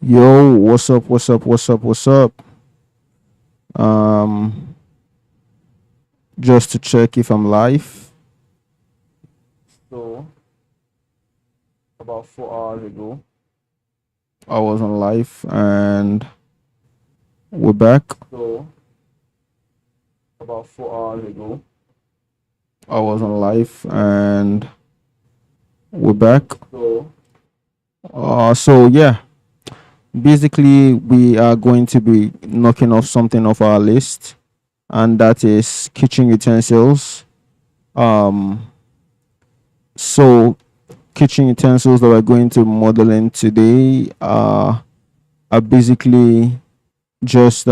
Yo, what's up? What's up? What's up? What's up? Um, just to check if I'm live. So, about 4 hours ago, I was on live and we're back. So, about 4 hours ago, I was on live and we're back. So yeah, basically we are going to be knocking off something off our list, and that is kitchen utensils. Um, so kitchen utensils that we're going to model in today are basically just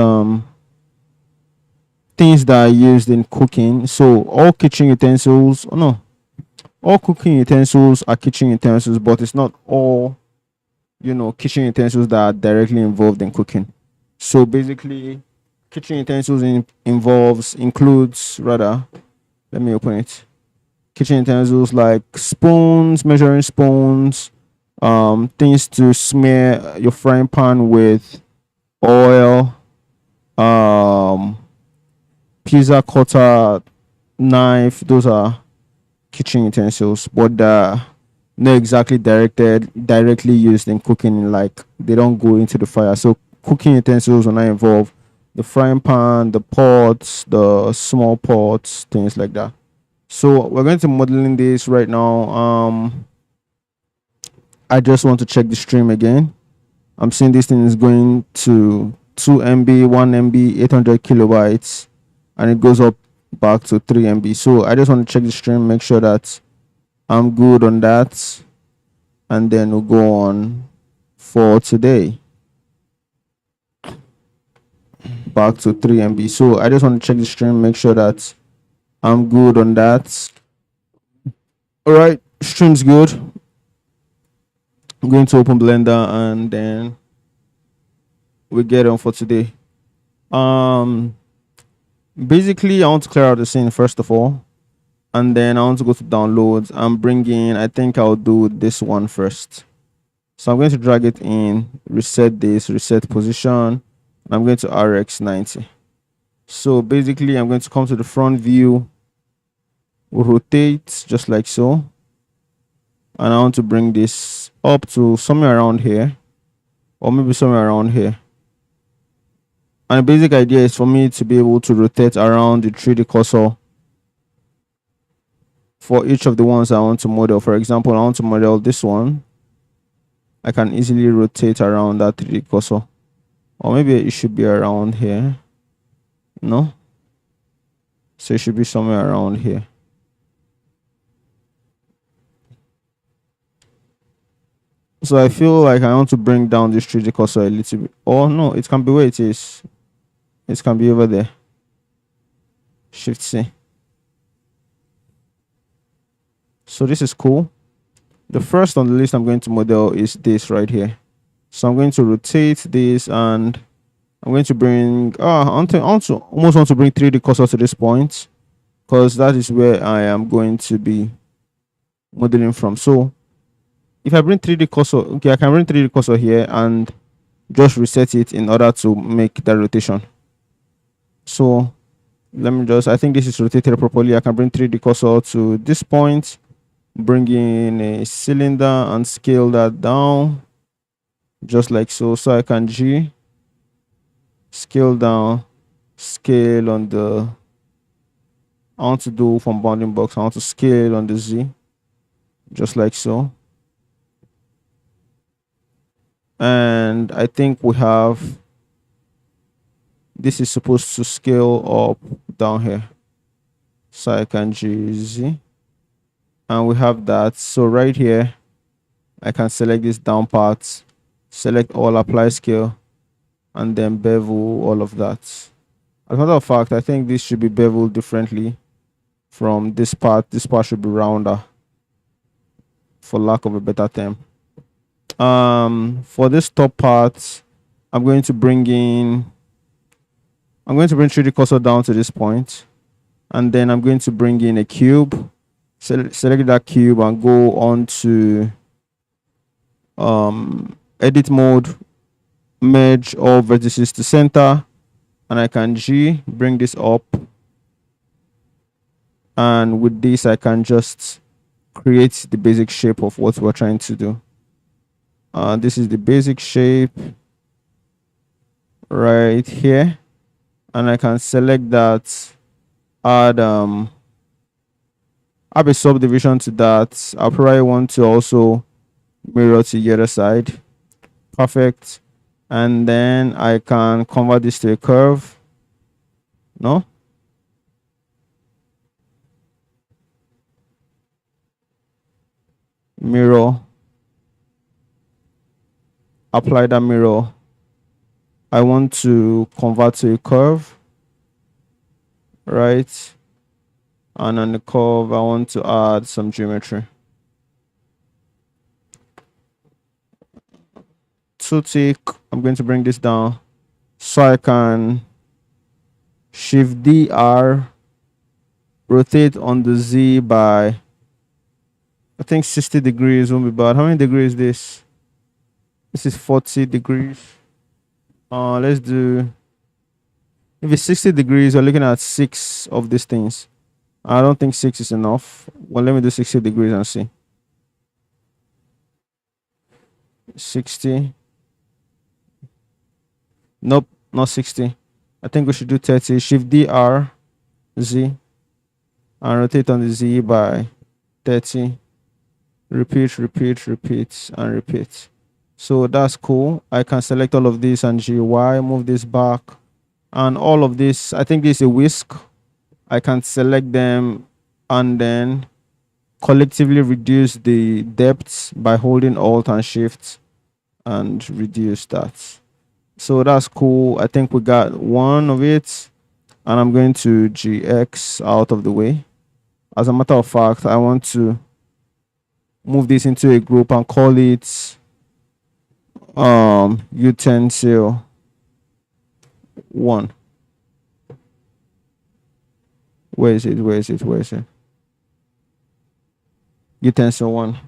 things that are used in cooking. So all kitchen utensils, oh no, all cooking utensils are kitchen utensils, but it's not all kitchen utensils that are directly involved in cooking. So basically, kitchen utensils includes rather. Let me open it. Kitchen utensils like spoons, measuring spoons, things to smear your frying pan with oil, um, pizza cutter, knife. Those are kitchen utensils, but they're not exactly directly used in cooking. Like they don't go into the fire. So cooking utensils will not involve the frying pan, the pots, the small pots, things like that. So we're going to modeling this right now. I just want to check the stream again. I'm seeing this thing is going to 2 MB, 1 MB, 800 kilobytes, and it goes up back to 3 MB. So I just want to check the stream, make sure that I'm good on that, and then we'll go on for today. Back to 3 MB. So I just want to check the stream, make sure that I'm good on that. All right, stream's good. I'm going to open Blender and then we get on for today. Basically, I want to clear out the scene first of all, and then I want to go to downloads. I'm bringing, I think I'll do this one first. So I'm going to drag it in, reset this, reset position. I'm going to RX 90. So basically, I'm going to come to the front view, rotate just like so, and I want to bring this up to somewhere around here, or maybe somewhere around here. And the basic idea is for me to be able to rotate around the 3D cursor for each of the ones I want to model. For example, I want to model this one. I can easily rotate around that 3D cursor, or maybe it should be around here. No, so it should be somewhere around here. So I feel like I want to bring down this 3D cursor a little bit. Oh no, it can be where it is. It can be over there. Shift C. So this is cool. The first on the list I'm going to model is this right here. So I'm going to rotate this and I'm going to bring, I almost want to bring 3D cursor to this point, because that is where I am going to be modeling from. So if I bring 3D cursor, okay, I can bring 3D cursor here and just reset it in order to make that rotation. So let me just, I think this is rotated properly. I can bring 3D cursor to this point, bring in a cylinder and scale that down just like so. So I can G, scale down, scale on the, I want to do from bounding box, I want to scale on the Z just like so. And I think we have, this is supposed to scale up down here. So I can GZ. And we have that. So right here, I can select this down part, select all, apply scale, and then bevel all of that. As a matter of fact, I think this should be beveled differently from this part. This part should be rounder, for lack of a better term. For this top part, I'm going to bring 3D cursor down to this point, and then I'm going to bring in a cube, select that cube and go on to edit mode, merge all vertices to center, and I can G, bring this up, and with this I can just create the basic shape of what we're trying to do. This is the basic shape right here, and I can select that, add a subdivision to that. I'll probably want to also mirror to the other side. Perfect. And then I can convert this to a curve. No, mirror, apply that mirror. I want to convert to a curve, right? And on the curve I want to add some geometry. To tick, I'm going to bring this down so I can shift DR, rotate on the Z by, I think 60 degrees won't be bad. How many degrees is this? This is 40 degrees. Let's do, if it's 60 degrees, we're looking at 6 of these things. I don't think 6 is enough. Well, let me do 60 degrees and see. 60. Nope, not 60. I think we should do 30. Shift DR, Z, and rotate on the Z by 30. Repeat, repeat, repeat, and repeat. So that's cool. I can select all of this and GY, move this back, and all of this. I think this is a whisk. I can select them and then collectively reduce the depth by holding Alt and Shift and reduce that. So that's cool. I think we got one of it, and I'm going to GX out of the way. As a matter of fact, I want to move this into a group and call it utensil 1. Where is it? Where is it? Where is it? Utensil 1.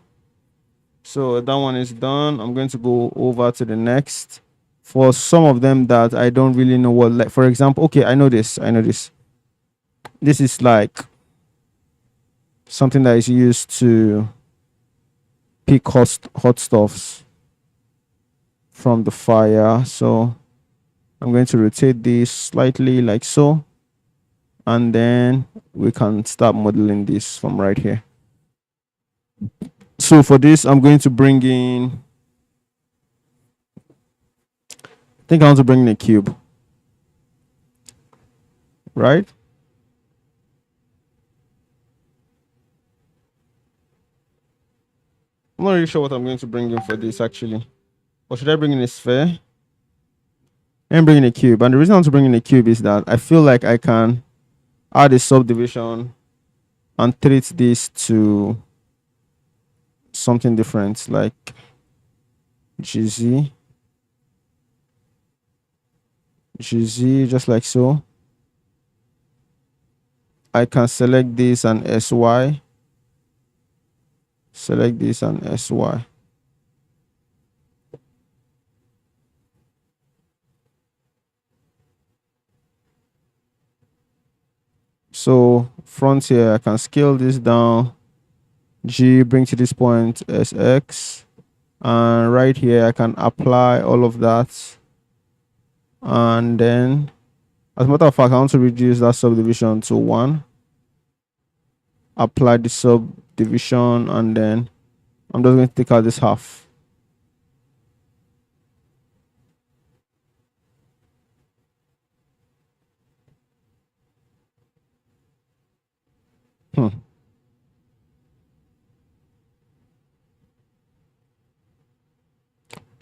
So that one is done. I'm going to go over to the next. For some of them that I don't really know what, like, for example, okay, I know this. This is like something that is used to pick hot stuffs from the fire. So I'm going to rotate this slightly like so, and then we can start modeling this from right here. So for this, I'm going to bring in, I think I want to bring in a cube, right? I'm not really sure what I'm going to bring in for this actually. Or should I bring in a sphere? I'm bringing a cube. And the reason I want to bring in a cube is that I feel like I can add a subdivision and treat this to something different, like GZ, just like so. I can select this and SY, select this and SY. So front here, I can scale this down, G, bring to this point SX, and right here I can apply all of that. And then, as a matter of fact, I want to reduce that subdivision to 1. Apply the subdivision, and then I'm just going to take out this half.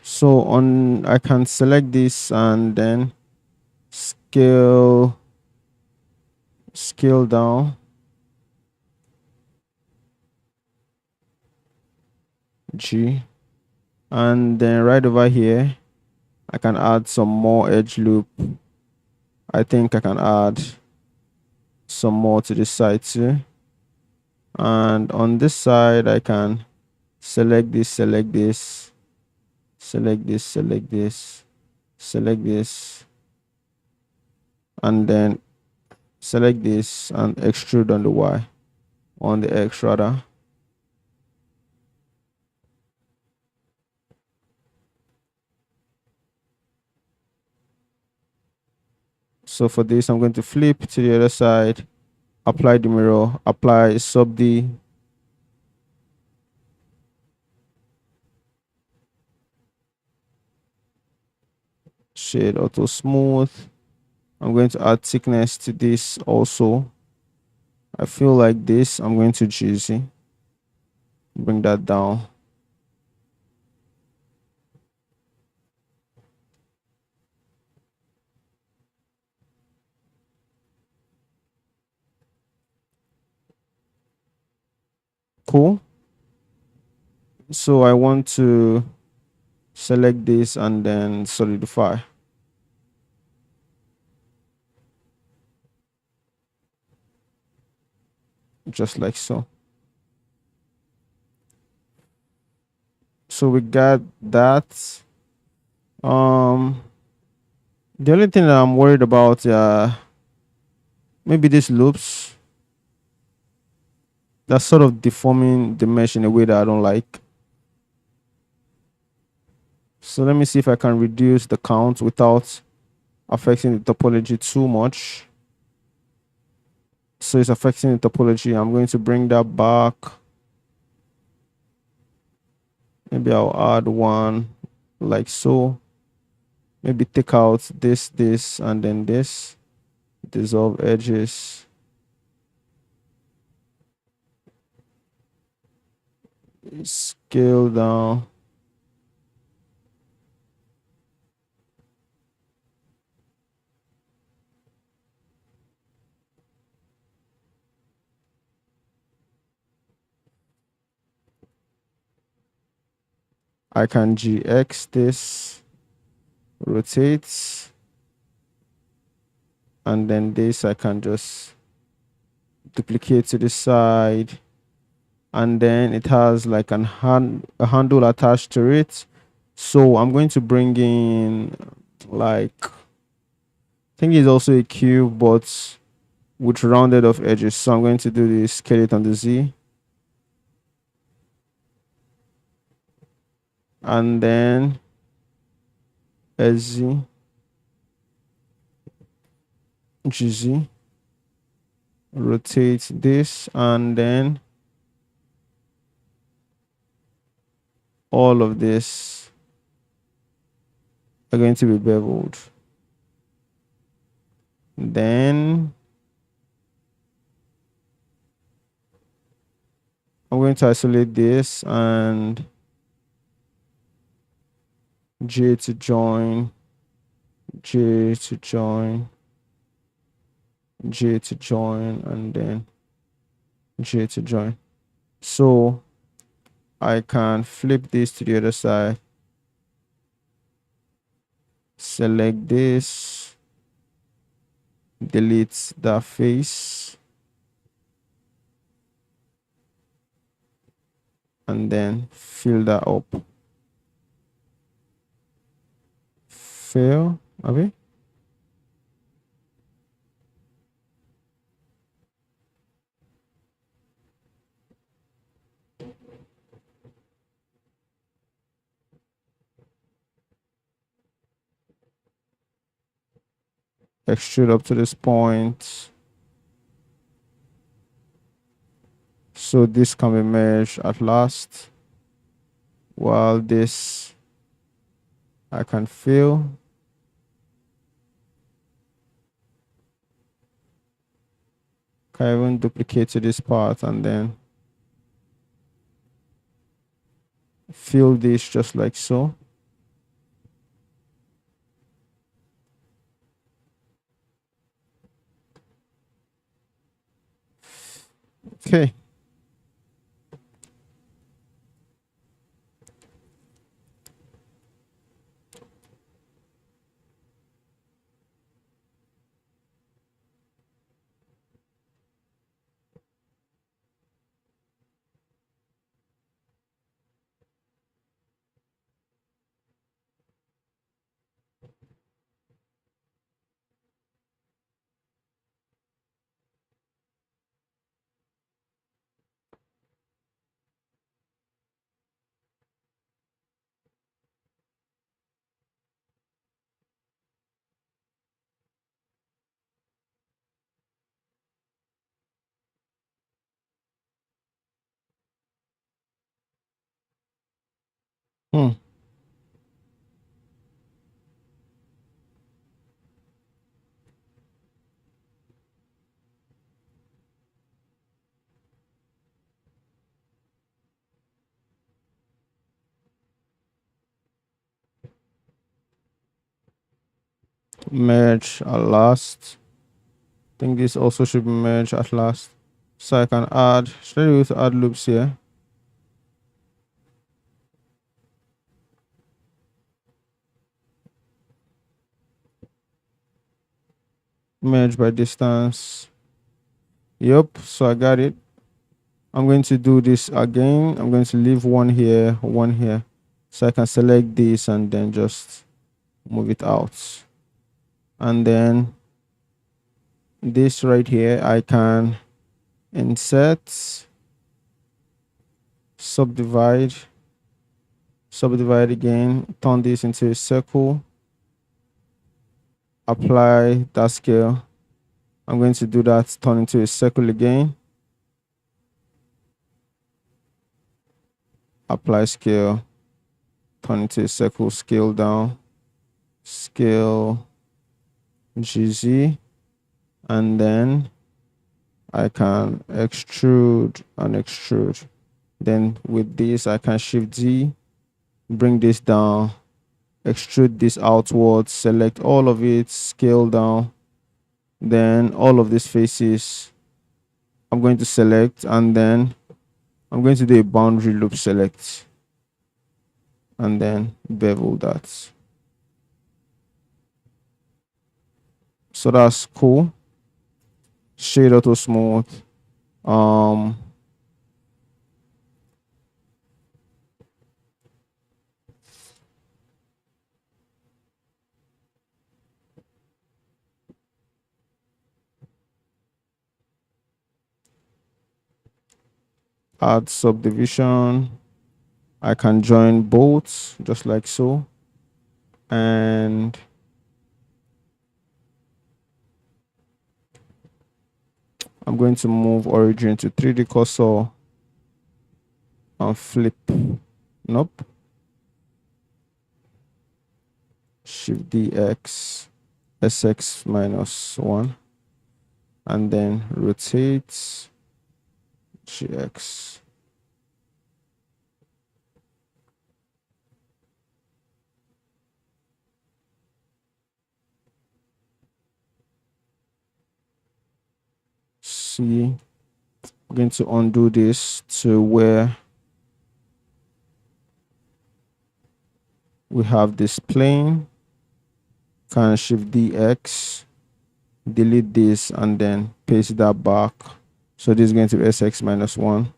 So on, I can select this and then scale down, G, and then right over here I can add some more edge loop. I think I can add some more to this side too, and on this side I can select this, select this, select this, select this, select this, and then select this and extrude on the Y, on the X rather. So for this, I'm going to flip to the other side, apply the mirror, apply sub D, shade auto smooth. I'm going to add thickness to this also. I feel like this, I'm going to GZ, bring that down. Cool. So I want to select this and then solidify. Just like so. So we got that. The only thing that I'm worried about, maybe these loops, that's sort of deforming the mesh in a way that I don't like. So let me see if I can reduce the count without affecting the topology too much. So it's affecting the topology. I'm going to bring that back. Maybe I'll add one like so. Maybe take out this, and then this. Dissolve edges. Scale down. I can GX this, rotate, and then this I can just duplicate to the side, and then it has like a handle attached to it. So I'm going to bring in like, I think it's also a cube but with rounded off edges. So I'm going to do this, scale it on the Z, and then SZ, GZ, rotate this, and then all of this are going to be beveled. Then I'm going to isolate this and J to join, J to join, J to join, and then J to join. So I can flip this to the other side, select this, delete that face, and then fill that up. Fill, okay. Extrude up to this point. So this can be merged at last. While this I can fill. Can even duplicate to this part and then fill this just like so. Okay. Hmm. Merge at last. I think this also should be merged at last. So I can add, should I use add loops here? Merge by distance. Yep, so I got it. I'm going to do this again. I'm going to leave one here, one here. So I can select this and then just move it out. And then this right here, I can insert, subdivide, subdivide again, turn this into a circle, apply that scale. I'm going to do that, turn into a circle again, apply scale, turn into a circle, scale down, scale GZ, and then I can extrude and extrude. Then with this, I can shift Z, bring this down, extrude this outwards, select all of it, scale down. Then all of these faces, I'm going to select, and then I'm going to do a boundary loop select, and then bevel that. So that's cool. Shade auto smooth. Um, add subdivision. I can join both just like so. And I'm going to move origin to 3D cursor and flip. Nope. Shift DX, SX minus 1. And then rotate GX. See, I'm going to undo this to where we have this plane. Can shift DX, delete this, and then paste that back. So this is going to be SX minus 1.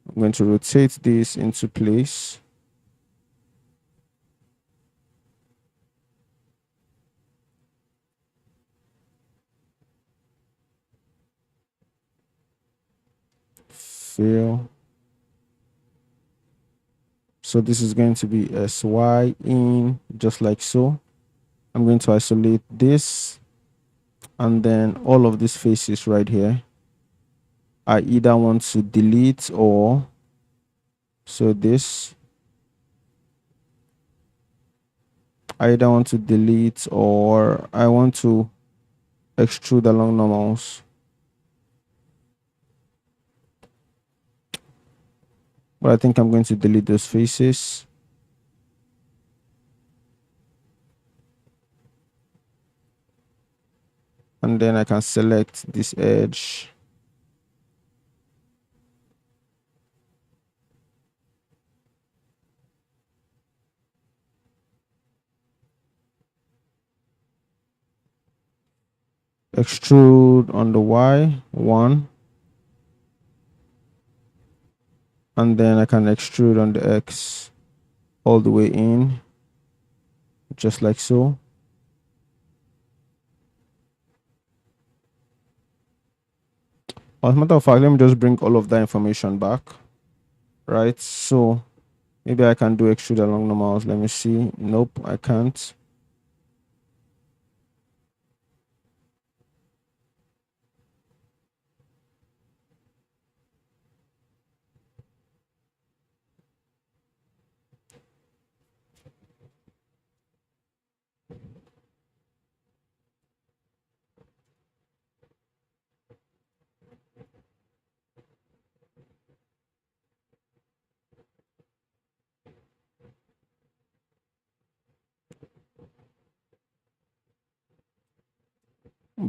I'm going to rotate this into place. Fill. So this is going to be SY in, just like so. I'm going to isolate this, and then all of these faces right here, I either want to delete, or so this, I either want to delete or I want to extrude along normals. But I think I'm going to delete those faces. And then I can select this edge. Extrude on the Y, 1. And then I can extrude on the X all the way in, just like so. As a matter of fact, let me just bring all of that information back. Right, so maybe I can do extrude along normals. Let me see. Nope, I can't.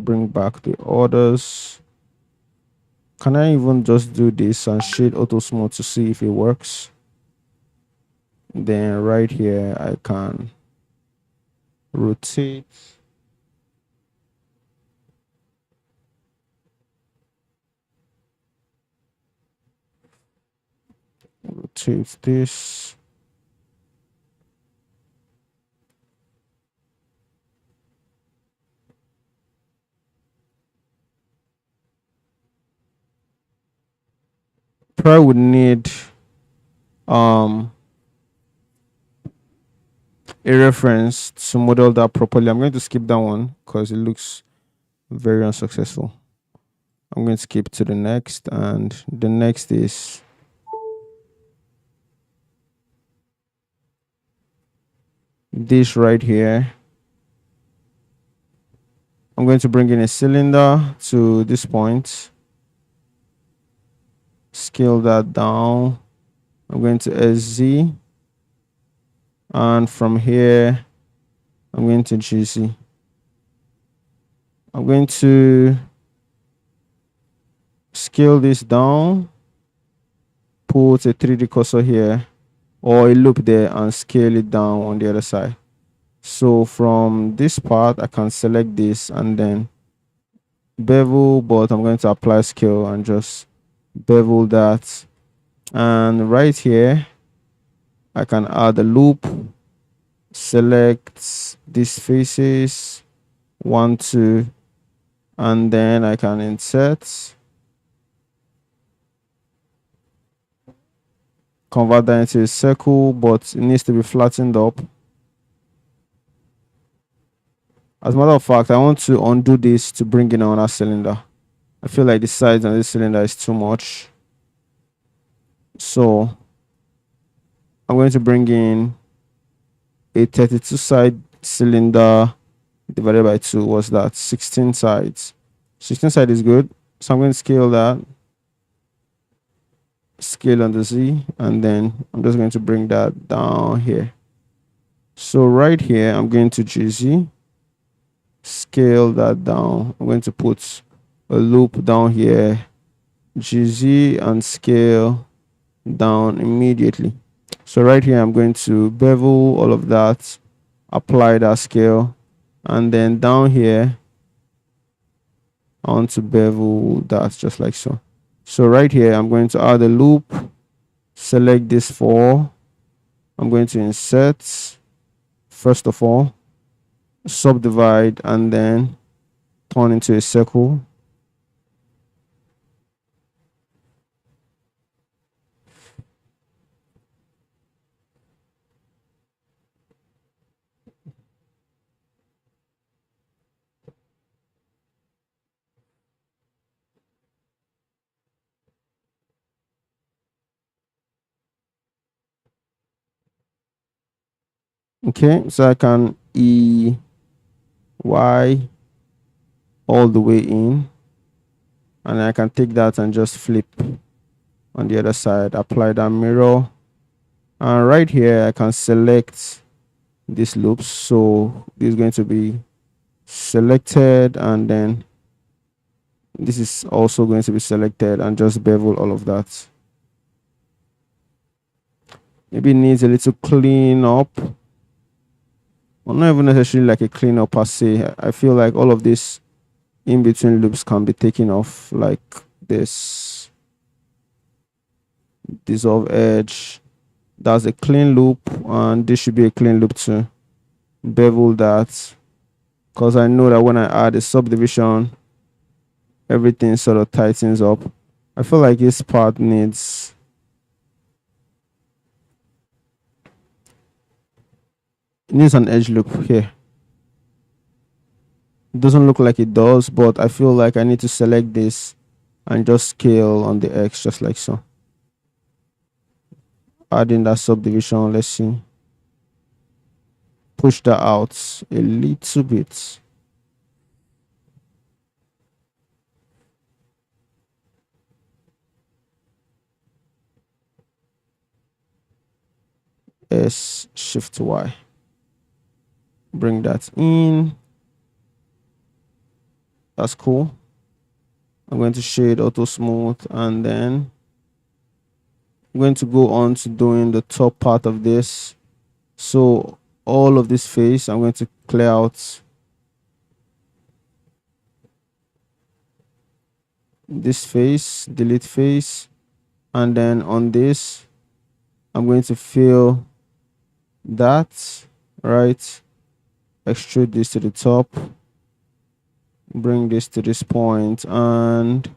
bring back the orders. Can I even just do this and shade auto smooth to see if it works? Then right here I can rotate. Rotate this. Probably would need um a reference to model that properly. I'm going to skip that one because it looks very unsuccessful. I'm going to skip to the next, and the next is this right here. I'm going to bring in a cylinder to this point, scale that down. I'm going to SZ, and from here I'm going to GC. I'm going to scale this down, put a 3D cursor here or a loop there, and scale it down on the other side. So from this part I can select this and then bevel, but I'm going to apply scale and just bevel that. And right here I can add a loop, select these faces, 1, 2, and then I can insert, convert that into a circle, but it needs to be flattened up. As a matter of fact, I want to undo this to bring in another cylinder. I feel like the size on this cylinder is too much. So I'm going to bring in a 32 side cylinder divided by 2. What's that? 16 sides. 16 side is good. So I'm going to scale that. Scale on the Z, and then I'm just going to bring that down here. So right here I'm going to GZ, scale that down. I'm going to put a loop down here, GZ, and scale down immediately. So right here I'm going to bevel all of that, apply that scale, and then down here I want to bevel that just like so. So right here I'm going to add a loop, select this 4. I'm going to insert, first of all, subdivide, and then turn into a circle. Okay, so I can Y all the way in, and I can take that and just flip on the other side, apply that mirror, and right here I can select these loops. So this is going to be selected, and then this is also going to be selected, and just bevel all of that. Maybe it needs a little clean up, or not even necessarily like a clean up per se. I feel like all of this in between loops can be taken off, like this dissolve edge. That's a clean loop, and this should be a clean loop too. Bevel that, because I know that when I add a subdivision, everything sort of tightens up. I feel like this part needs an edge loop here. It doesn't look like it does, but I feel like I need to select this and just scale on the X just like so. Add in that subdivision. Let's see. Push that out a little bit. S shift Y. Bring that in. That's cool. I'm going to shade auto smooth, and then I'm going to go on to doing the top part of this. So all of this face, I'm going to clear out this face, delete face, and then on this, I'm going to fill that, right? Extrude this to the top, bring this to this point, and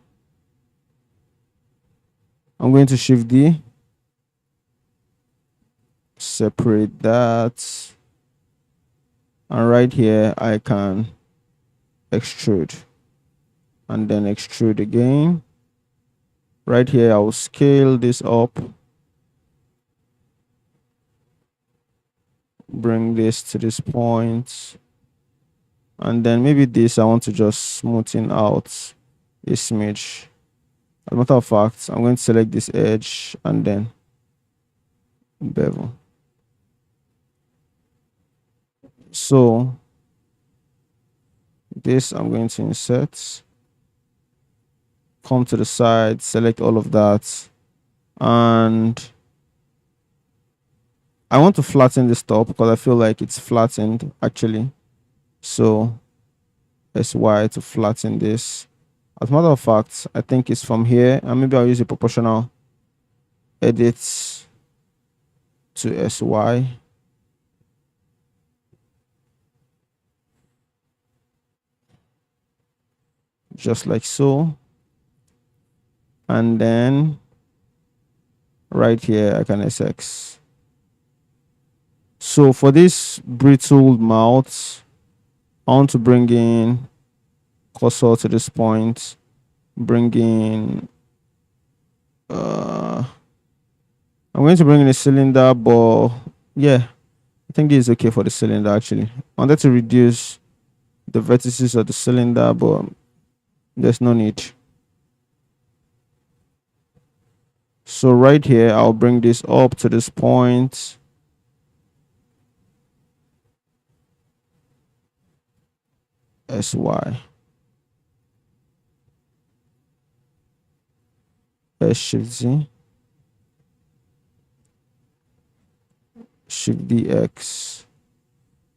I'm going to shift D, separate that, and right here I can extrude, and then extrude again. Right here I will scale this up, bring this to this point, and then maybe this I want to just smoothen out a smidge. As a matter of fact, I'm going to select this edge and then bevel. So this I'm going to insert, come to the side, select all of that, and I want to flatten this top because I feel like it's flattened actually. So SY to flatten this. As a matter of fact, I think it's from here, and maybe I'll use a proportional edit to SY. Just like so. And then right here, I can SX. So for this brittle mouth, I want to bring in cursor to this point, bring in I'm going to bring in a cylinder, but yeah, I think it's okay for the cylinder actually. I wanted to reduce the vertices of the cylinder, but there's no need. So right here, I'll bring this up to this point. SY. S Shift Z. Shift DX.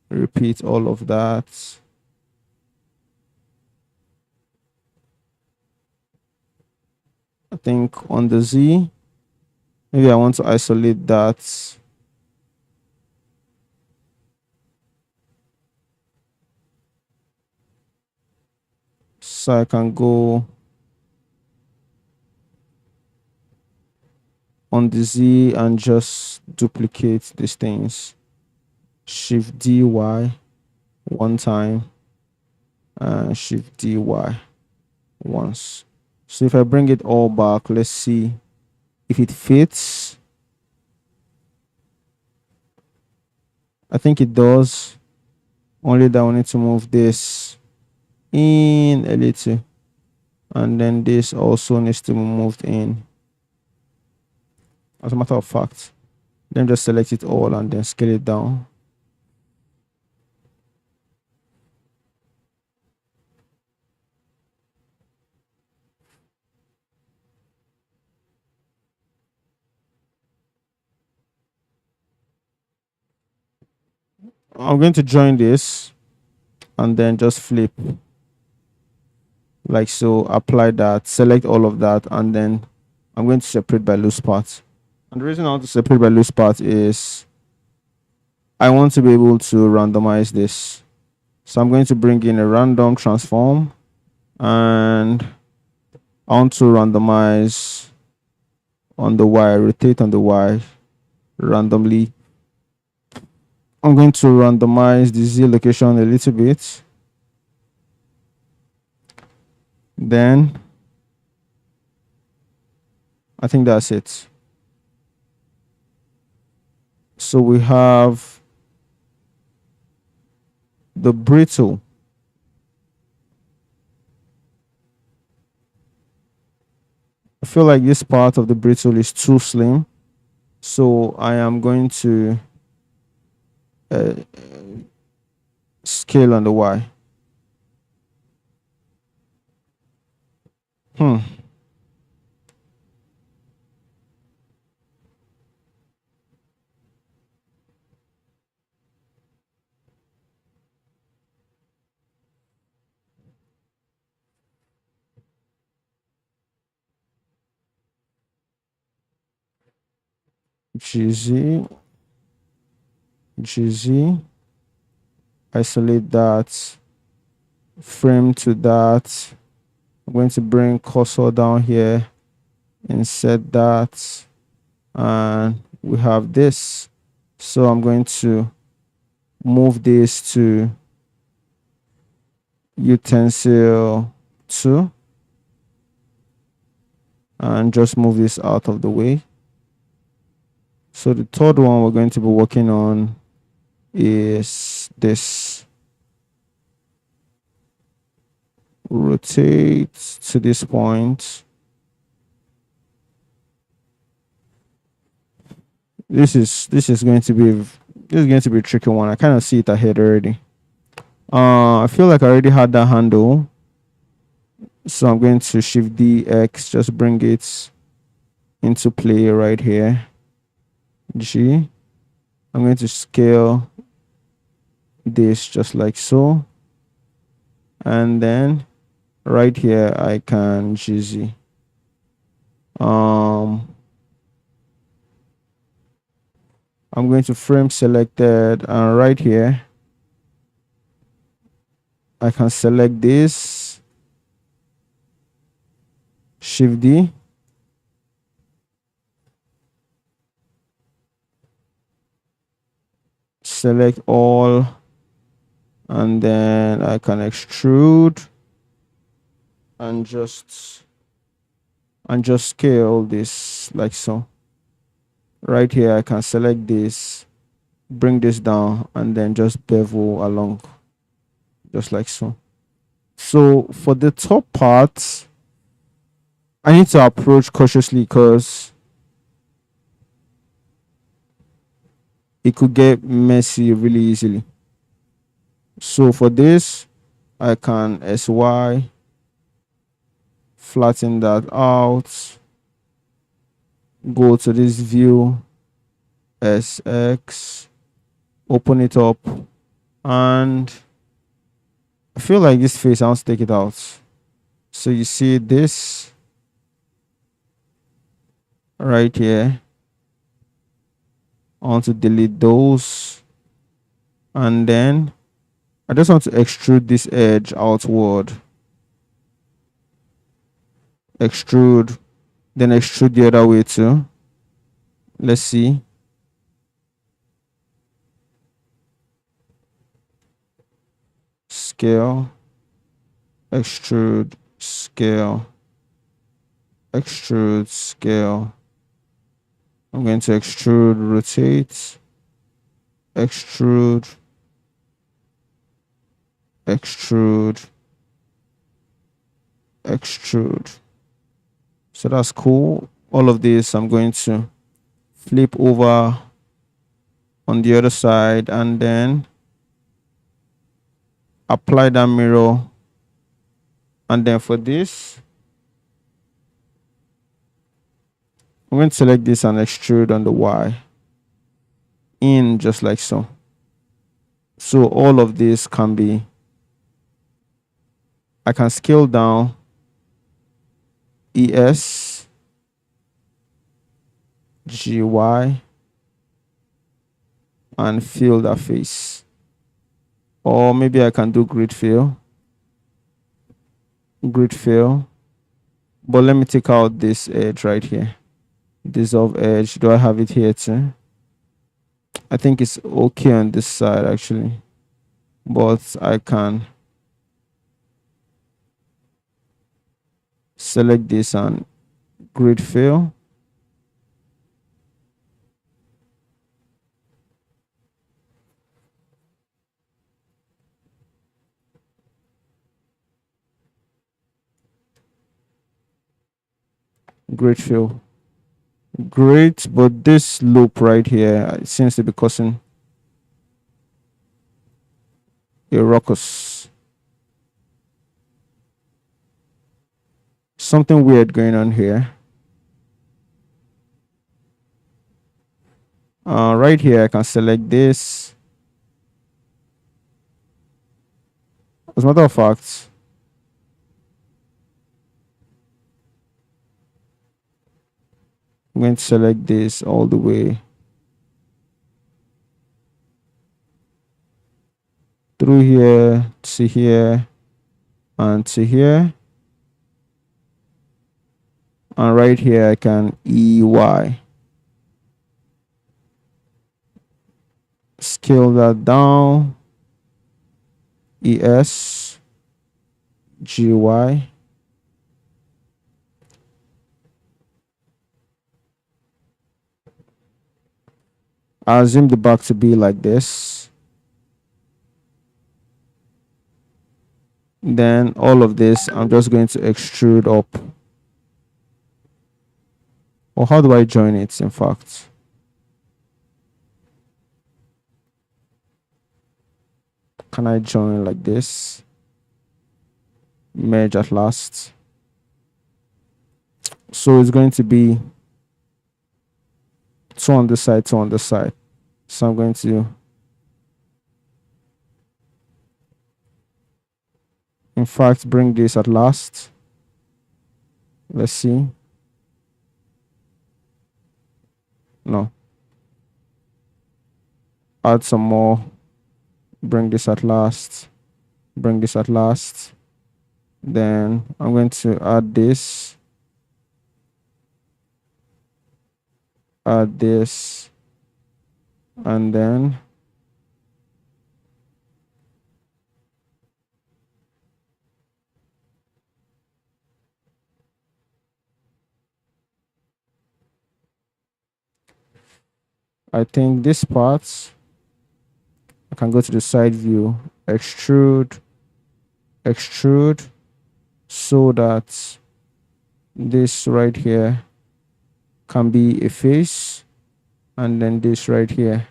Repeat all of that. I think on the Z, maybe I want to isolate that. So I can go on the Z and just duplicate these things. Shift DY one time and Shift DY once. So if I bring it all back, let's see if it fits. I think it does. Only that we need to move this in a little. And then this also needs to be moved in. As a matter of fact, then just select it all and then scale it down. I'm going to join this and then just flip like so. Apply that, select all of that, and then I'm going to separate by loose parts. And the reason I want to separate by loose parts is I want to be able to randomize this. So I'm going to bring in a random transform, and I want to randomize on the Y, rotate on the Y randomly. I'm going to randomize the Z location a little bit. Then I think that's it. So we have the brittle. I feel like this part of the brittle is too slim. So I am going to scale on the Y. GZ, GZ, isolate that, frame to that. I'm going to bring cursor down here, insert that, and we have this. So I'm going to move this to utensil 2 and just move this out of the way. So the third one we're going to be working on is this. Rotate to this point. This is going to be a tricky one. I kind of see it ahead already. I feel like I already had that handle, so I'm going to shift DX, just bring it into play right here. G. I'm going to scale this just like so, and then right here I can GZ. I'm going to frame selected, and right here I can select this, Shift D, select all, and then I can extrude and just scale this like so. Right here I can select this, bring this down, and then just bevel along just like so. So for the top part, I need to approach cautiously because it could get messy really easily. So for this, I can SY, flatten that out, go to this view, SX, open it up, and I feel like this face, I want to take it out. So you see this right here. I want to delete those, and then I just want to extrude this edge outward. Extrude, then extrude the other way too. Let's see. Scale, extrude, scale, extrude, scale. I'm going to extrude, rotate, extrude, extrude, extrude. So that's cool. All of this I'm going to flip over on the other side and then apply that mirror. And then for this, I'm going to select this and extrude on the Y in just like so. So all of this can be, I can scale down ES, GY, and fill that face. Or maybe I can do grid fill. Grid fill. But let me take out this edge right here. Dissolve edge. Do I have it here too? I think it's okay on this side actually. But I can select this and grid fill. Grid fill. Great, but this loop right here seems to be causing a ruckus. something weird going on here. Right here I can select this. As a matter of fact, I'm going to select this all the way through here to here and to here, and right here I can EY, scale that down, ES GY. I'll zoom the back to be like this. Then all of this I'm just going to extrude up. Or how do I join it, in fact? Can I join like this? Merge at last. So it's going to be two on this side, two on this side. So I'm going to, in fact, bring this at last. Let's see. No. Add some more. Bring this at last. Bring this at last. Then I'm going to add this. Add this. And then I think this part, I can go to the side view, extrude, extrude, so that this right here can be a face, and then this right here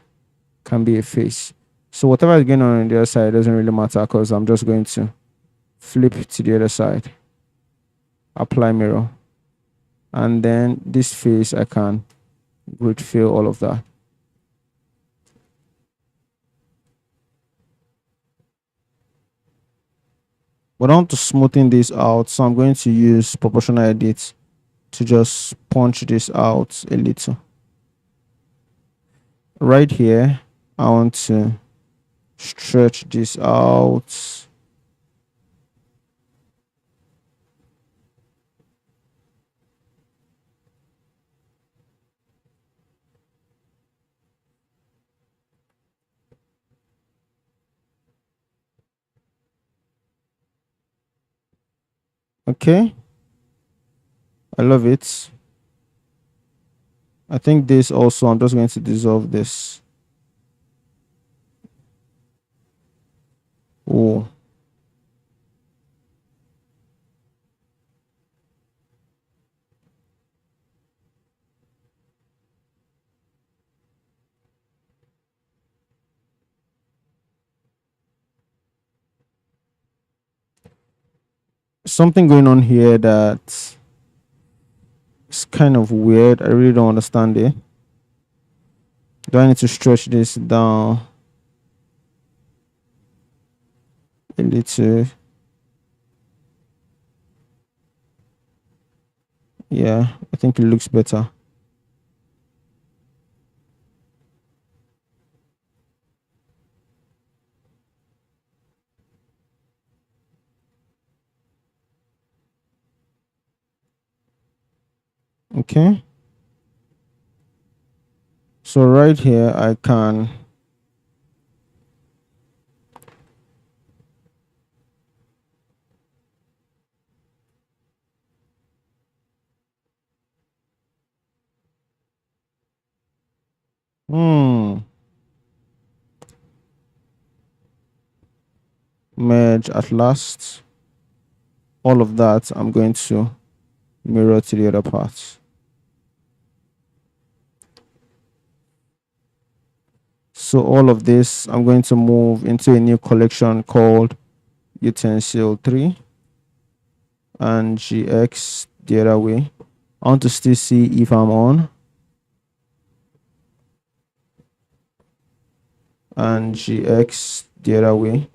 can be a face. So whatever is going on the other side doesn't really matter, because I'm just going to flip to the other side, apply mirror, and then this face I can grid fill all of that. But I want to smoothen this out, so I'm going to use proportional edit to just punch this out a little. Right here, I want to stretch this out. Okay, I love it. I think this also, I'm just going to dissolve this. Oh, something going on here that is kind of weird. I really don't understand it. Do I need to stretch this down a little? Yeah, I think it looks better. Okay. So right here, I can merge at last. All of that I'm going to mirror to the other parts. So all of this I'm going to move into a new collection called utensil 3 and GX the other way. I want to still see if I'm on, and GX the other way.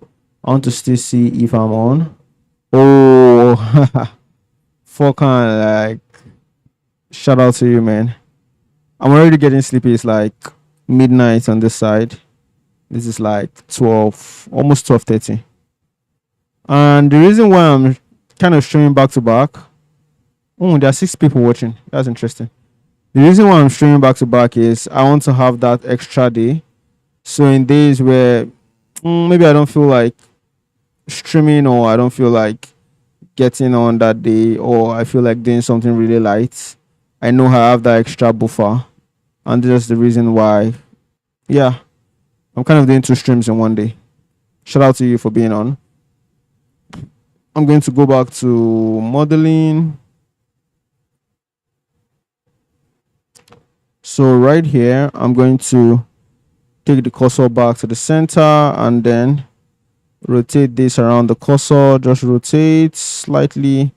I want to still see if I'm on. Oh, Falcon, like, shout out to you, man. I'm already getting sleepy. It's like midnight on this side. This is like 12, almost 12:30. And the reason why I'm kind of streaming back to back. Oh, there are 6 people watching. That's interesting. The reason why I'm streaming back to back is I want to have that extra day. So in days where maybe I don't feel like streaming, or I don't feel like getting on that day, or I feel like doing something really light, I know I have that extra buffer. And that's the reason why, yeah, I'm kind of doing 2 streams in one day. Shout out to you for being on. I'm going to go back to modeling. So right here, I'm going to take the cursor back to the center and then rotate this around the cursor. Just rotate slightly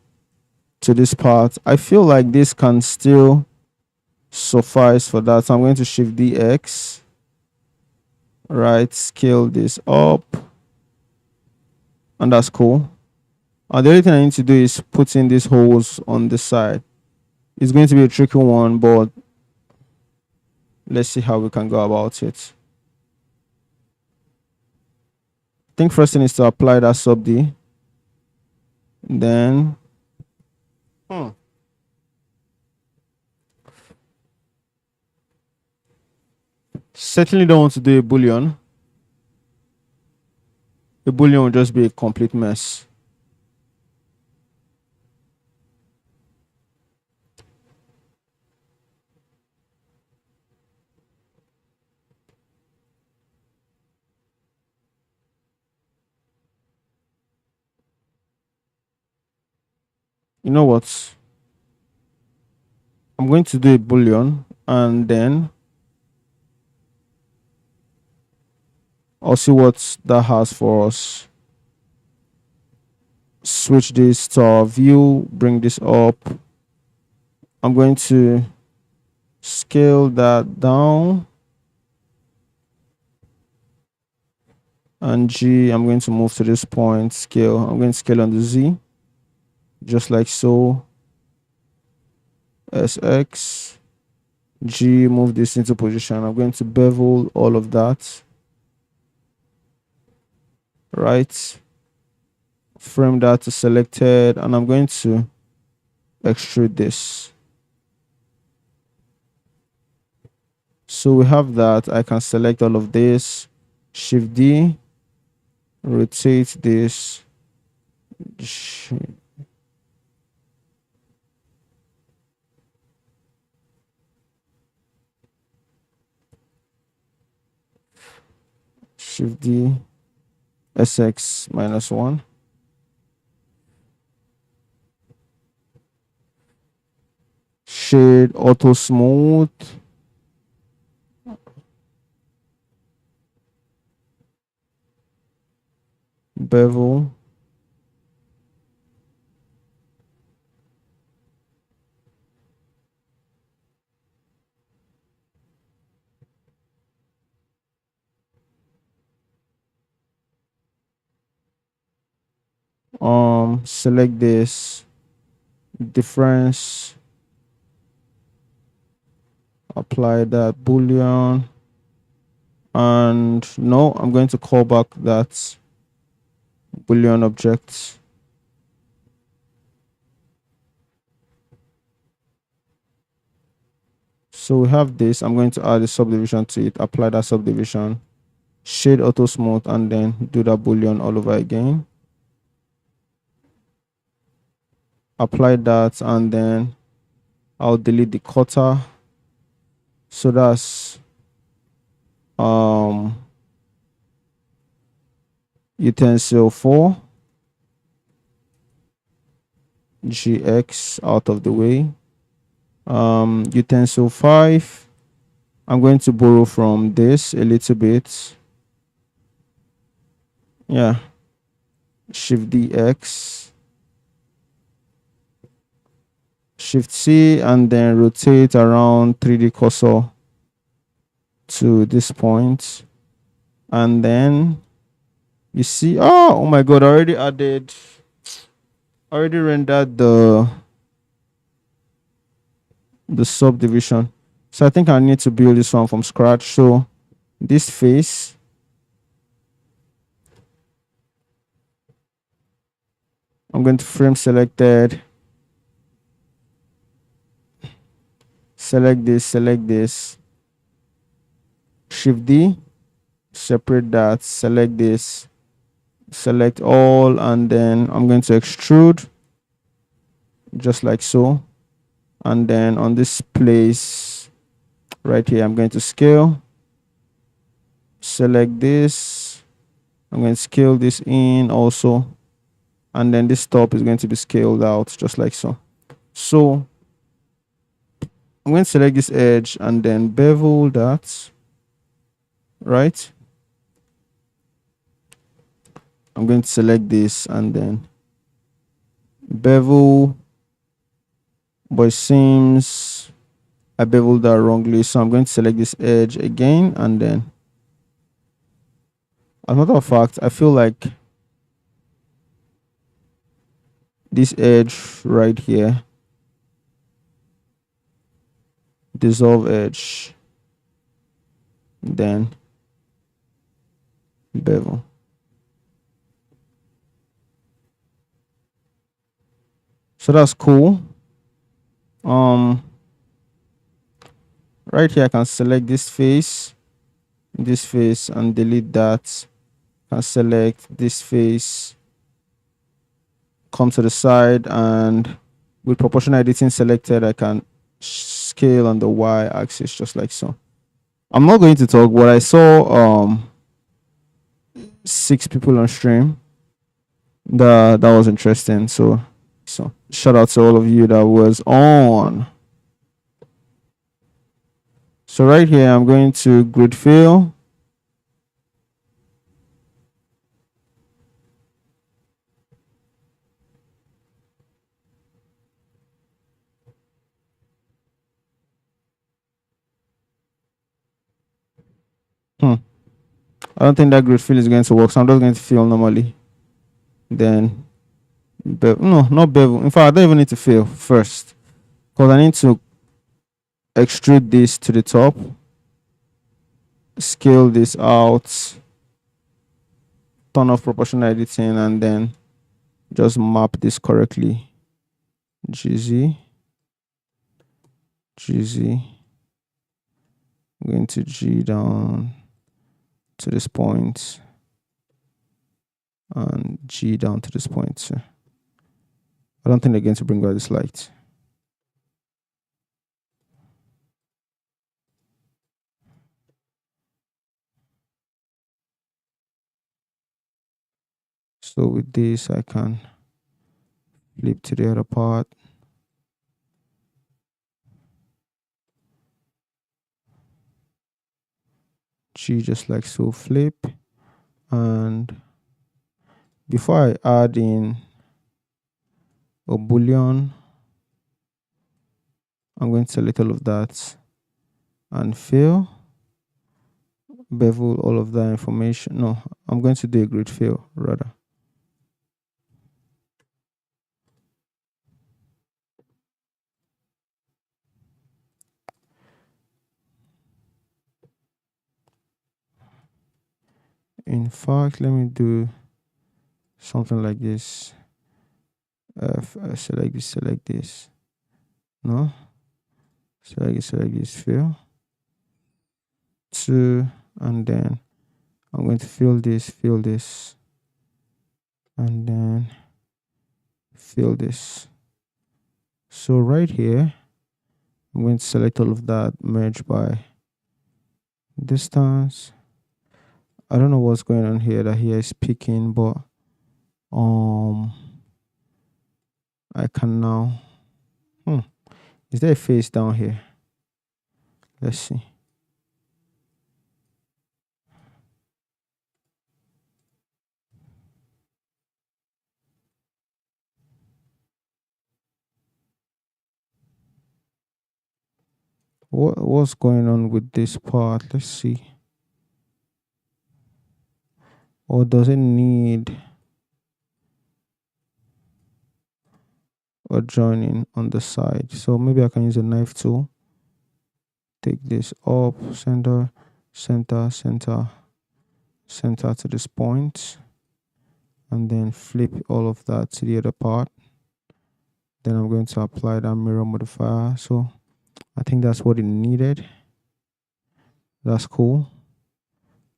to this part. I feel like this can still suffice for that. So I'm going to shift DX. Right, scale this up. And that's cool. The only thing I need to do is put in these holes on the side. It's going to be a tricky one, but let's see how we can go about it. I think first thing is to apply that sub D. Then certainly don't want to do a boolean. A boolean will just be a complete mess. You know what? I'm going to do a boolean and then I'll see what that has for us. Switch this to our view, bring this up. I'm going to scale that down. And G, I'm going to move to this point, scale. I'm going to scale on the Z, just like so. SX, G, move this into position. I'm going to bevel all of that. Right. Frame that to selected, and I'm going to extrude this. So we have that. I can select all of this, Shift D, rotate this, Shift D, SX -1. Shade auto smooth. Bevel. Select this difference, apply that boolean, and no, I'm going to call back that boolean object. So we have this. I'm going to add a subdivision to it, apply that subdivision, shade auto smooth, and then do that boolean all over again. Apply that, and then I'll delete the cutter. So that's utensil 4, GX out of the way. Utensil 5, I'm going to borrow from this a little bit. Yeah, Shift DX, Shift C and then rotate around 3D cursor to this point, and then you see, oh my god, I already rendered the subdivision. So I think I need to build this one from scratch. So this face, I'm going to frame selected, select this, Shift D, separate that, select this, select all, and then I'm going to extrude just like so. And then on this place right here, I'm going to scale, select this, I'm going to scale this in also, and then this top is going to be scaled out just like so. So I'm going to select this edge and then bevel that, right? I'm going to select this and then bevel, but it seems I beveled that wrongly. So I'm going to select this edge again, and then, as a matter of fact, I feel like this edge right here, dissolve edge, then bevel. So that's cool. Right here I can select this face, and delete that. I can select this face, come to the side, and with proportional editing selected, I can scale on the Y axis just like so. I'm not going to talk, but I saw 6 people on stream. That was interesting. So shout out to all of you that was on. So right here I'm going to grid fill. I don't think that grid fill is going to work, so I'm just going to fill normally. Then no, not bevel. In fact, I don't even need to fill first, because I need to extrude this to the top, scale this out, turn off proportional editing, and then just map this correctly. GZ. I'm going to G down to this point and G down to this point. So I don't think they're going to bring back this light. So with this, I can flip to the other part. G just like so, flip. And before I add in a boolean, I'm going to select all of that and fill, bevel all of that information. No, I'm going to do a grid fill rather. In fact, let me do something like this. Select this. No. Select this, fill. 2, and then I'm going to fill this, and then fill this. So right here, I'm going to select all of that, merge by distance. I don't know what's going on here, that here is peaking, but I can now, is there a face down here? Let's see. What's going on with this part? Let's see. Or does it need a joining on the side? So maybe I can use a knife tool. Take this up, center, center, center, center to this point, and then flip all of that to the other part. Then I'm going to apply that mirror modifier. So I think that's what it needed. That's cool.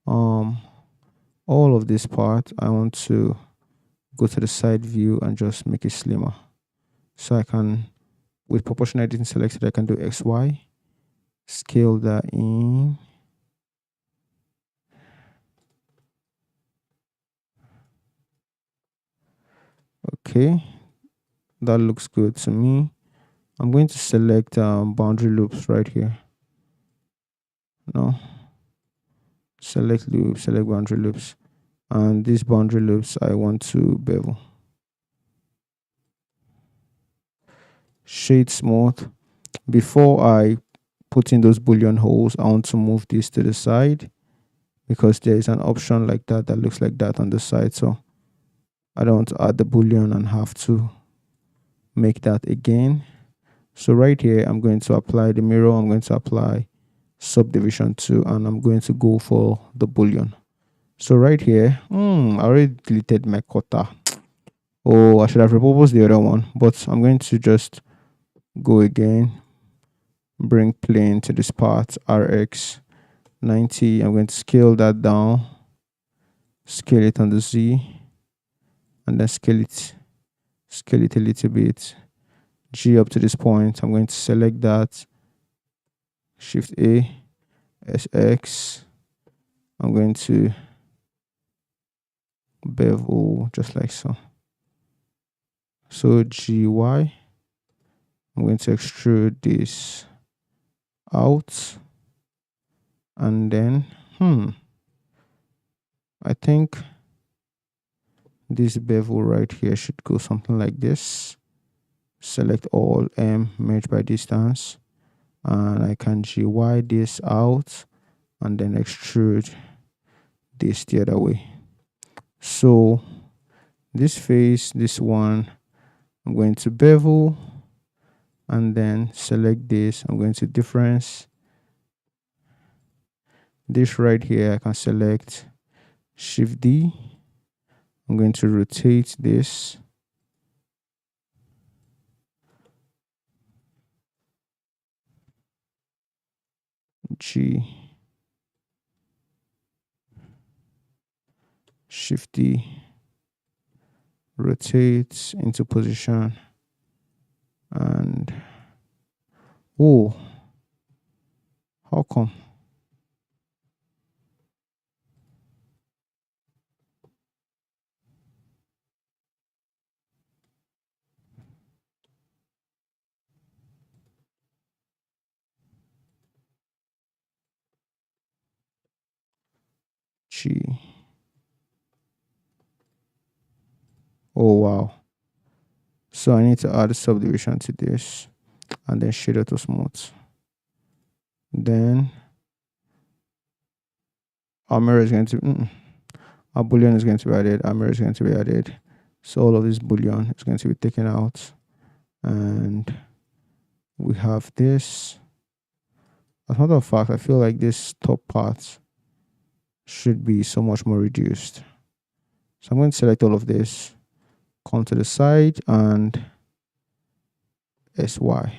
All of this part I want to go to the side view and just make it slimmer. So I can, with proportion editing selected, I can do XY, scale that in. Okay, that looks good to me. I'm going to select boundary loops right here. No, select loop, select boundary loops, and these boundary loops I want to bevel. Shade smooth. Before I put in those boolean holes, I want to move this to the side because there is an option like that that looks like that on the side. So I don't want to add the boolean and have to make that again. So right here, I'm going to apply the mirror. I'm going to apply subdivision 2, and I'm going to go for the boolean. So right here, I already deleted my cutter. Oh, I should have repurposed the other one, but I'm going to just go again, bring plane to this part, RX 90. I'm going to scale that down, scale it on the Z, and then scale it a little bit. G up to this point. I'm going to select that, Shift A, SX. I'm going to bevel just like so. So GY, I'm going to extrude this out, and then I think this bevel right here should go something like this. Select all, M, merge by distance, and I can GY this out and then extrude this the other way. So this face, this one, I'm going to bevel and then select this. I'm going to difference. This right here, I can select Shift D. I'm going to rotate this. G. Shift D. Rotate into position. And oh, how come? G. Oh wow. So I need to add a subdivision to this and then shader to smooth. Then our mirror is going to our boolean is going to be added, our mirror is going to be added. So all of this boolean is going to be taken out, and we have this. As a matter of fact, I feel like this top part should be so much more reduced. So I'm going to select all of this, come to the side, and SY.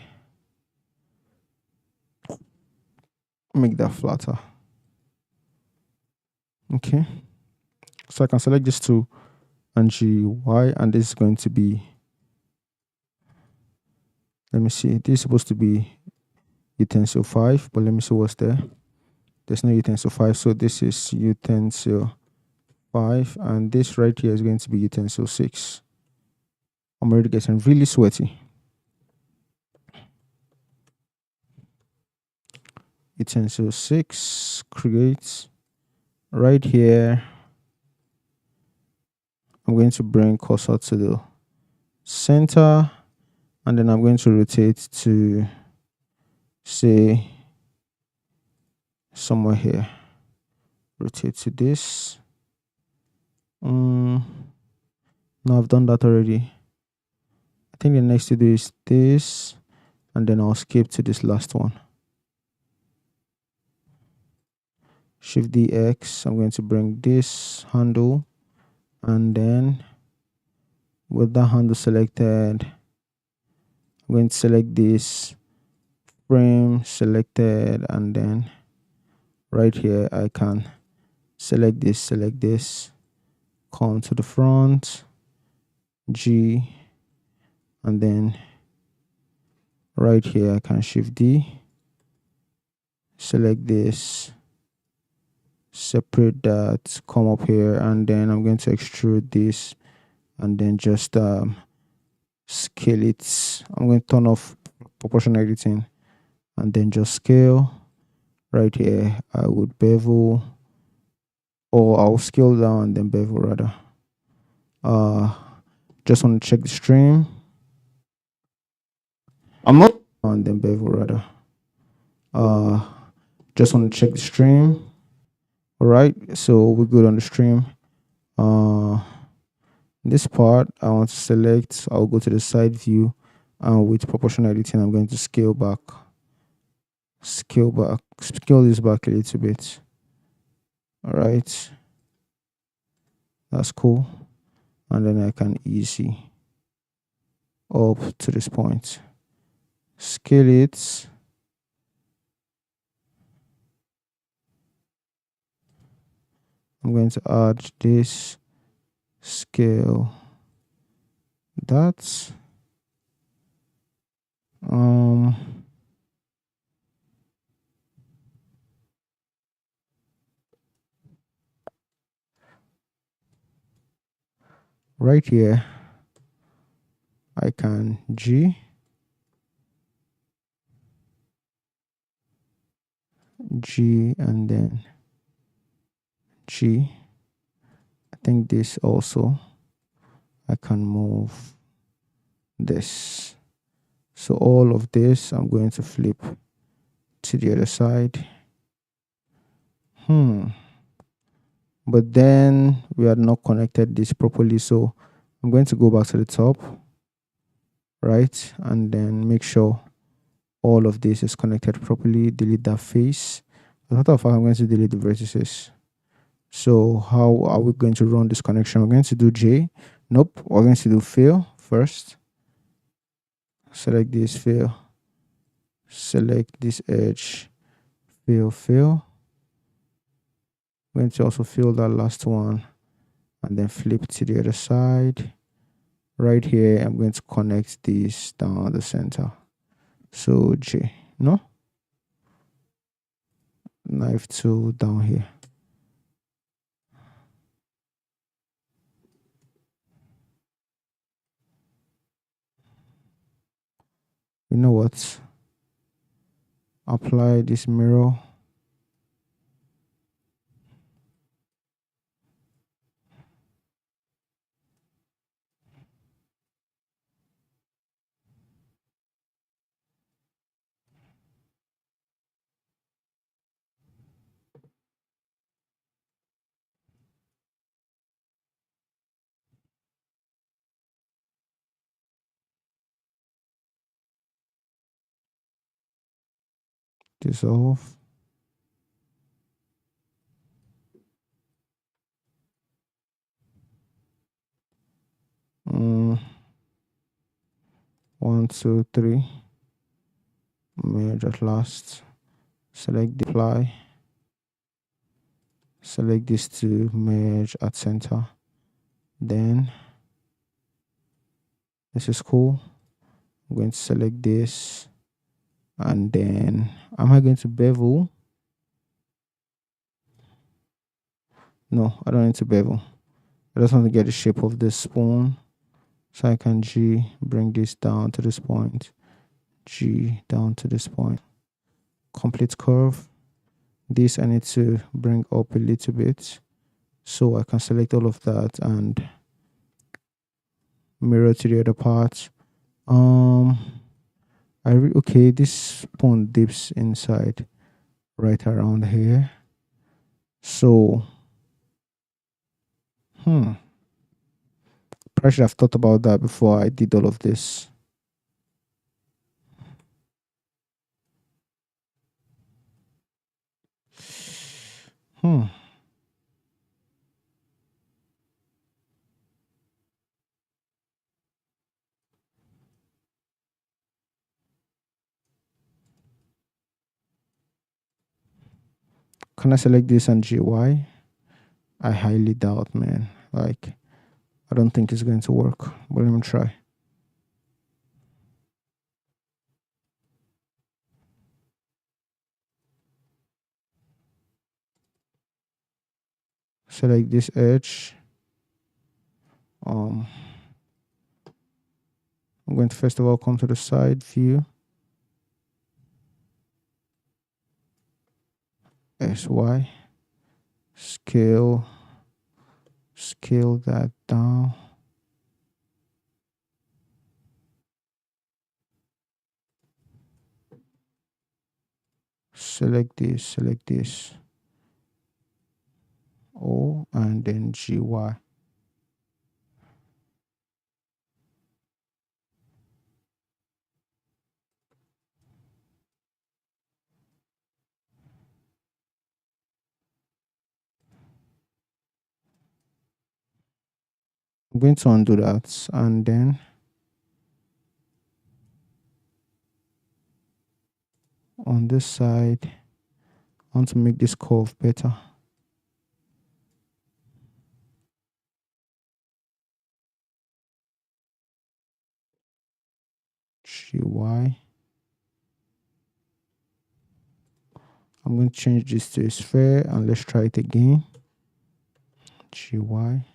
Make that flatter. Okay. So I can select this two and GY, and this is going to be, let me see, this is supposed to be utensil 5, but let me see what's there. There's no utensil 5, so this is utensil 5, and this right here is going to be utensil 6. I'm already getting really sweaty. Utensil 6, create. Right here, I'm going to bring cursor to the center, and then I'm going to rotate to, say, somewhere here. Rotate to this. No, I've done that already. I think the next to do is this, and then I'll skip to this last one. Shift DX. I'm going to bring this handle, and then with that handle selected, I'm going to select this frame selected, and then right here I can select this, come to the front, G, and then right here I can shift D, select this, separate that, come up here, and then I'm going to extrude this, and then just scale it. I'm going to turn off proportion editing, and then just scale. Right here I would bevel, or I'll scale down and then bevel rather. Just want to check the stream. I'm not and then bevel rather. Just want to check the stream. All right, so we're good on the stream. This part I want to select. I'll go to the side view, and with proportion editing I'm going to scale this back a little bit. All right, that's cool. And then I can easy up to this point, scale it. I'm going to add this, scale that. Right here I can G, and then G. I think this also I can move this. So all of this I'm going to flip to the other side. But then we had not connected this properly, so I'm going to go back to the top, right, and then make sure all of this is connected properly. Delete that face. As a matter of fact, I'm going to delete the vertices. So how are we going to run this connection? We're going to do J. Nope, we're going to do fill first. Select this fill, select this edge, fill. I'm going to also fill that last one, and then flip to the other side. Right here I'm going to connect this down the center. So J, no, knife tool down here. You know what? Apply this mirror. Dissolve. One, two, three. Merge at last. Select the apply. Select this to merge at center. Then this is cool. I'm going to select this, and then am I going to bevel? No, I don't need to bevel. I just want to get the shape of this spoon. So I can G, bring this down to this point, G down to this point. Complete curve. This I need to bring up a little bit, so I can select all of that and mirror to the other part. Okay, this spoon dips inside. right around here. So I should have thought about that before I did all of this. Can I select this and GY? I highly doubt, man. Like, I don't think it's going to work, but let me try. Select this edge. I'm going to first of all come to the side view. SY. Scale that down. Select this. O and then GY. I'm going to undo that, and then on this side, I want to make this curve better. GY. I'm going to change this to a sphere and let's try it again. GY.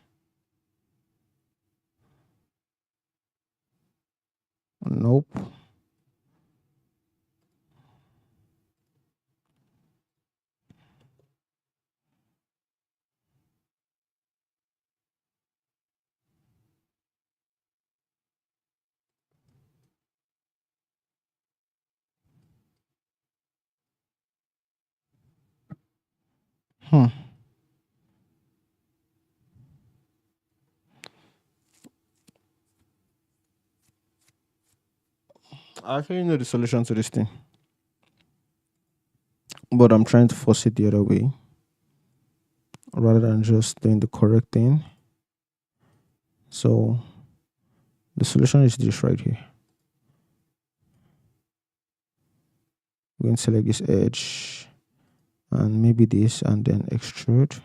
Nope. I actually know the solution to this thing, but I'm trying to force it the other way rather than just doing the correct thing. So the solution is this right here. We're going to select this edge and maybe this, and then extrude.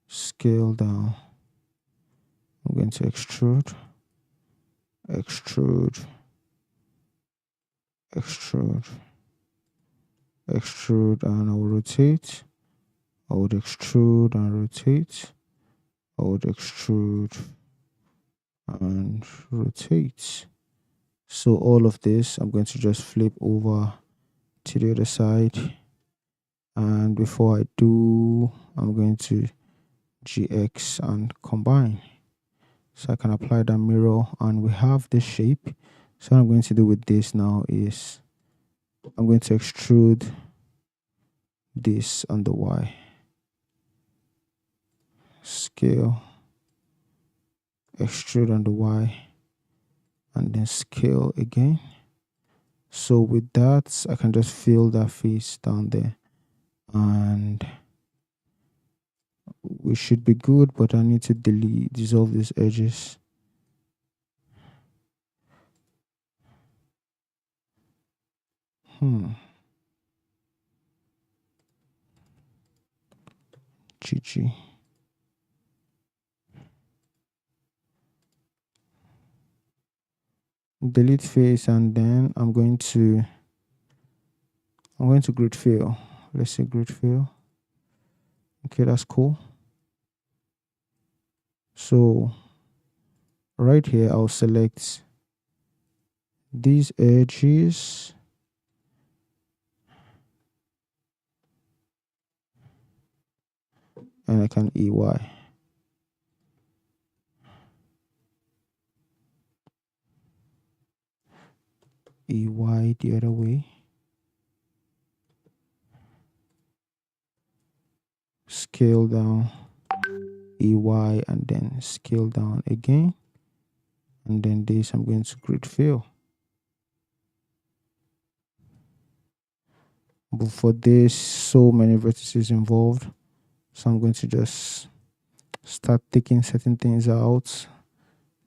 Scale down. I'm going to extrude, extrude, extrude, extrude, and I will rotate. I would extrude and rotate. I would extrude and rotate. So all of this, I'm going to just flip over to the other side. And before I do, I'm going to GX and combine. So I can apply that mirror and we have this shape. So what I'm going to do with this now is I'm going to extrude this on the Y. Scale, extrude on the Y, and then scale again. So with that, I can just fill that face down there and we should be good, but I need to dissolve these edges. GG. Delete face, and then I'm going to grid fill. Let's say grid fill. Okay, that's cool. So right here, I'll select these edges and I can EY. EY the other way. scale down EY and then scale down again, and then this I'm going to grid fill. But for this, so many vertices involved, so I'm going to just start taking certain things out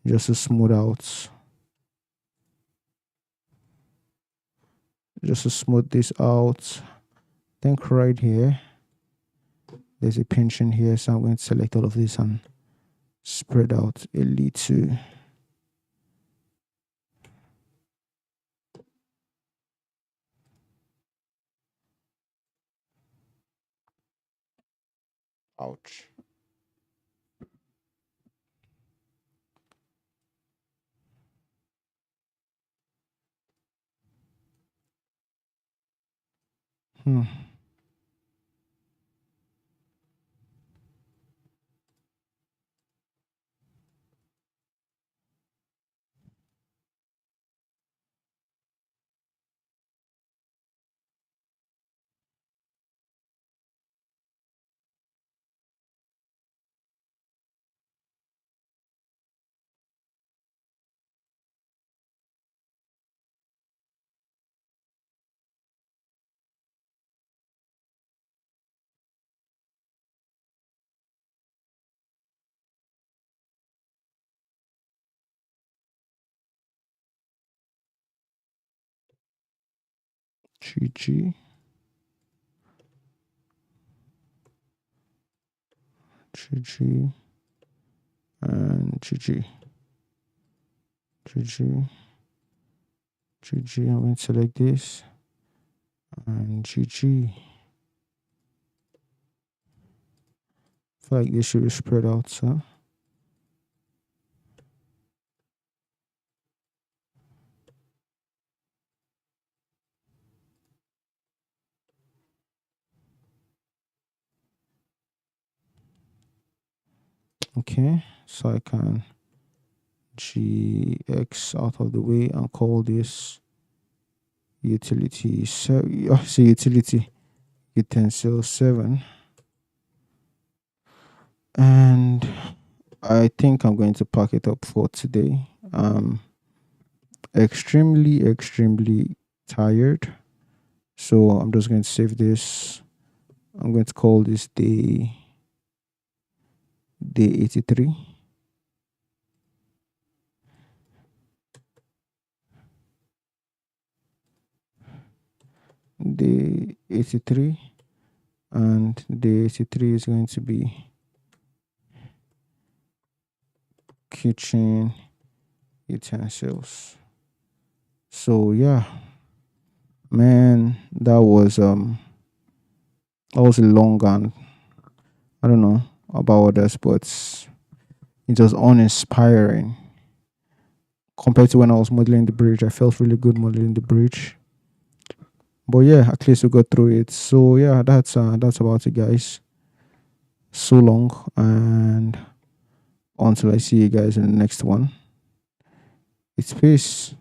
just to smooth out, just to smooth this out. I think right here there's a pinching here, so I'm going to select all of this and spread out a little. Ouch. Hmm. GG. GG. And GG. GG. GG. I'm going to select this. And GG. I feel like this should be spread out, so. Okay, so I can GX out of the way and call this utility. So, utility utensil 7. And I think I'm going to pack it up for today. Extremely tired, so I'm just going to save this. I'm going to call this day 83. Day 83, and day 83 is going to be kitchen utensils. So yeah, man, that was a long, and I don't know about others, but it was uninspiring compared to when I was modeling the bridge. I felt really good modeling the bridge, but yeah, at least we got through it. So yeah, that's about it, guys. So long, and until I see you guys in the next one, it's peace.